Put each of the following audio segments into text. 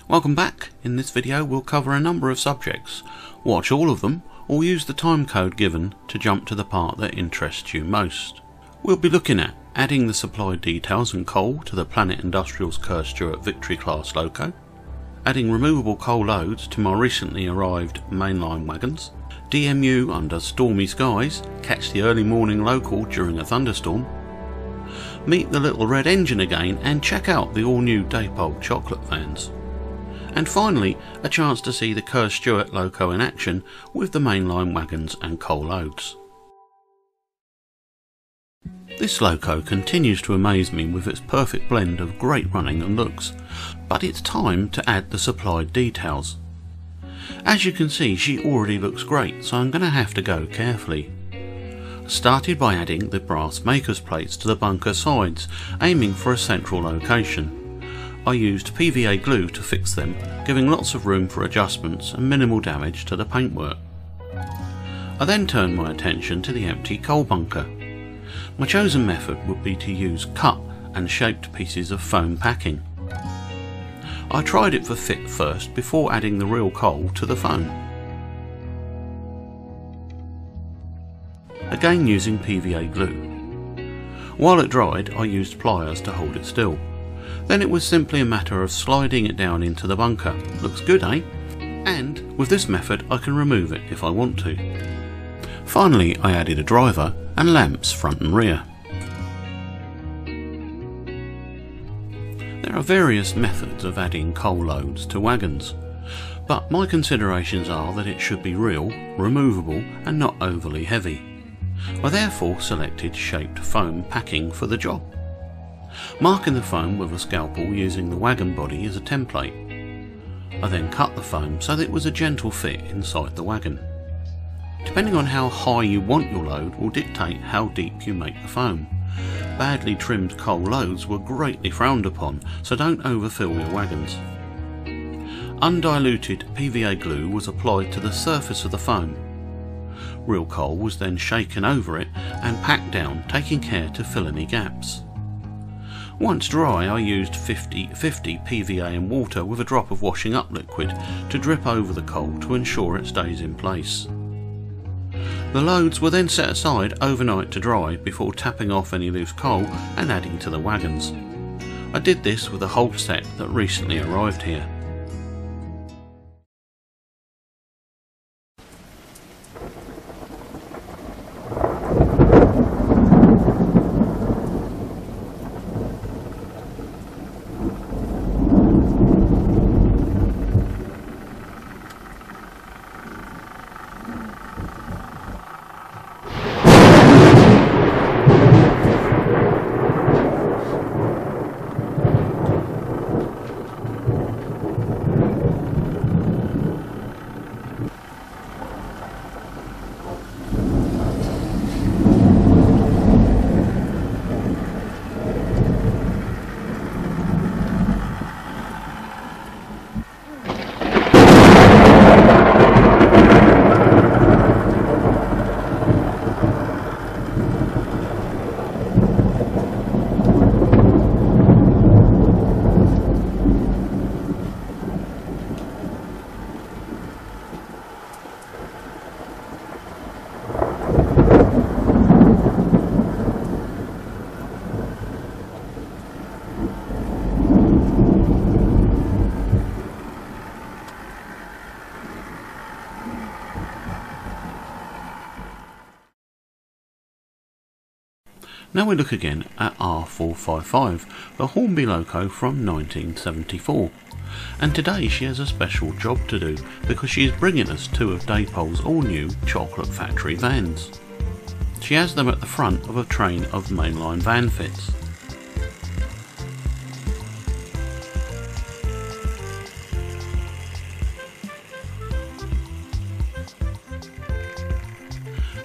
Welcome back. In this video we'll cover a number of subjects. Watch all of them or use the time code given to jump to the part that interests you most. We'll be looking at adding the supply details and coal to the Planet Industrial's Kerr Stuart Victory class loco, adding removable coal loads to my recently arrived Mainline wagons, DMU under stormy skies, catch the early morning local during a thunderstorm, meet the little red engine again and check out the all new Dapol chocolate vans. And finally, a chance to see the Kerr Stuart loco in action with the Mainline wagons and coal loads. This loco continues to amaze me with its perfect blend of great running and looks, but it's time to add the supplied details. As you can see, she already looks great, so I'm going to have to go carefully. I started by adding the brass maker's plates to the bunker sides, aiming for a central location. I used PVA glue to fix them, giving lots of room for adjustments and minimal damage to the paintwork. I then turned my attention to the empty coal bunker. My chosen method would be to use cut and shaped pieces of foam packing. I tried it for fit first before adding the real coal to the foam. Again using PVA glue. While it dried, I used pliers to hold it still. Then it was simply a matter of sliding it down into the bunker. Looks good, eh? And with this method I can remove it if I want to. Finally I added a driver and lamps front and rear. There are various methods of adding coal loads to wagons, but my considerations are that it should be real, removable and not overly heavy. I therefore selected shaped foam packing for the job, marking the foam with a scalpel using the wagon body as a template. I then cut the foam so that it was a gentle fit inside the wagon. Depending on how high you want your load will dictate how deep you make the foam. Badly trimmed coal loads were greatly frowned upon, so don't overfill your wagons. Undiluted PVA glue was applied to the surface of the foam. Real coal was then shaken over it and packed down, taking care to fill any gaps. Once dry, I used 50-50 PVA and water with a drop of washing up liquid to drip over the coal to ensure it stays in place. The loads were then set aside overnight to dry before tapping off any loose coal and adding to the wagons. I did this with a whole set that recently arrived here. Now we look again at R455, the Hornby loco from 1974. And today she has a special job to do because she is bringing us two of Dapol's all-new chocolate factory vans. She has them at the front of a train of Mainline van fits.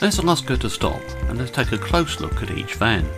Let's ask her to stop and let's take a close look at each van.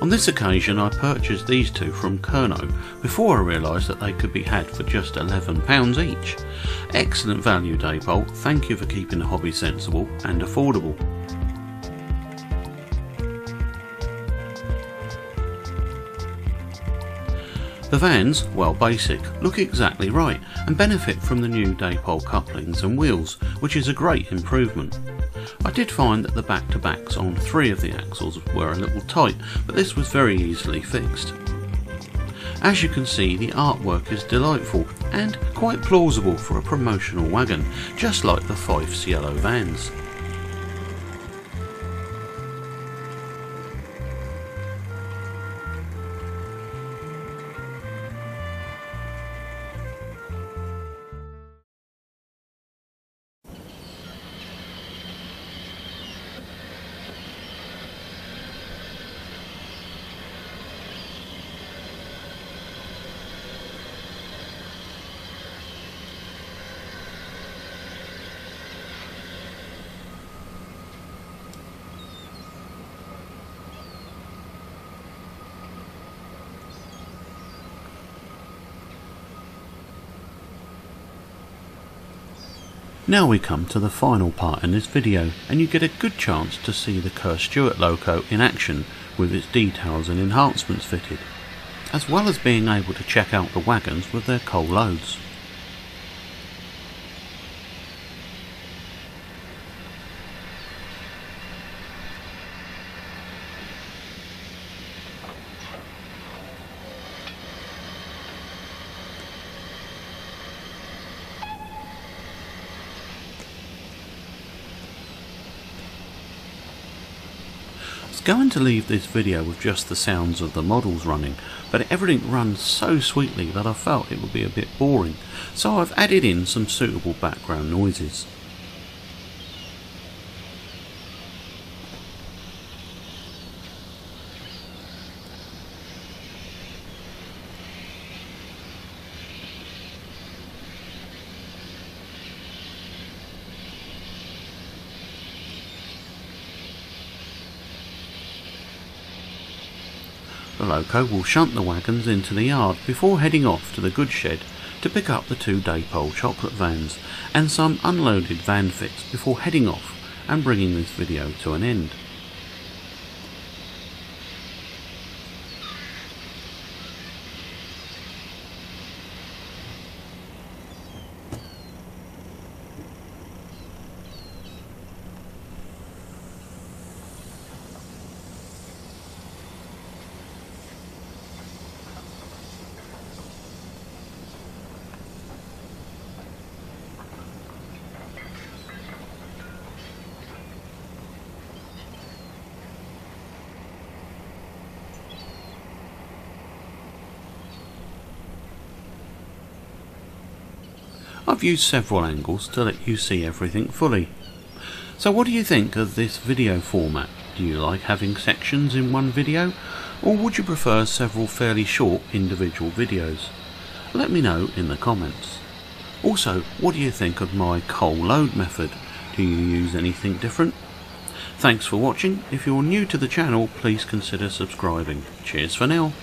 On this occasion I purchased these two from Kerr before I realised that they could be had for just £11 each. Excellent value, Dapol. Thank you for keeping the hobby sensible and affordable. The vans, while basic, look exactly right and benefit from the new Dapol couplings and wheels, which is a great improvement. I did find that the back-to-backs on 3 of the axles were a little tight, but this was very easily fixed. As you can see, the artwork is delightful and quite plausible for a promotional wagon, just like the Fife's yellow vans. Now we come to the final part in this video, and you get a good chance to see the Kerr Stuart loco in action with its details and enhancements fitted, as well as being able to check out the wagons with their coal loads. I was going to leave this video with just the sounds of the models running, but everything runs so sweetly that I felt it would be a bit boring, so I've added in some suitable background noises. The loco will shunt the wagons into the yard before heading off to the goods shed to pick up the 2 Dapol chocolate vans and some unloaded van fits before heading off and bringing this video to an end. I've used several angles to let you see everything fully. So what do you think of this video format? Do you like having sections in one video, or would you prefer several fairly short individual videos? Let me know in the comments. Also, what do you think of my coal load method? Do you use anything different? Thanks for watching. If you're new to the channel, please consider subscribing. Cheers for now.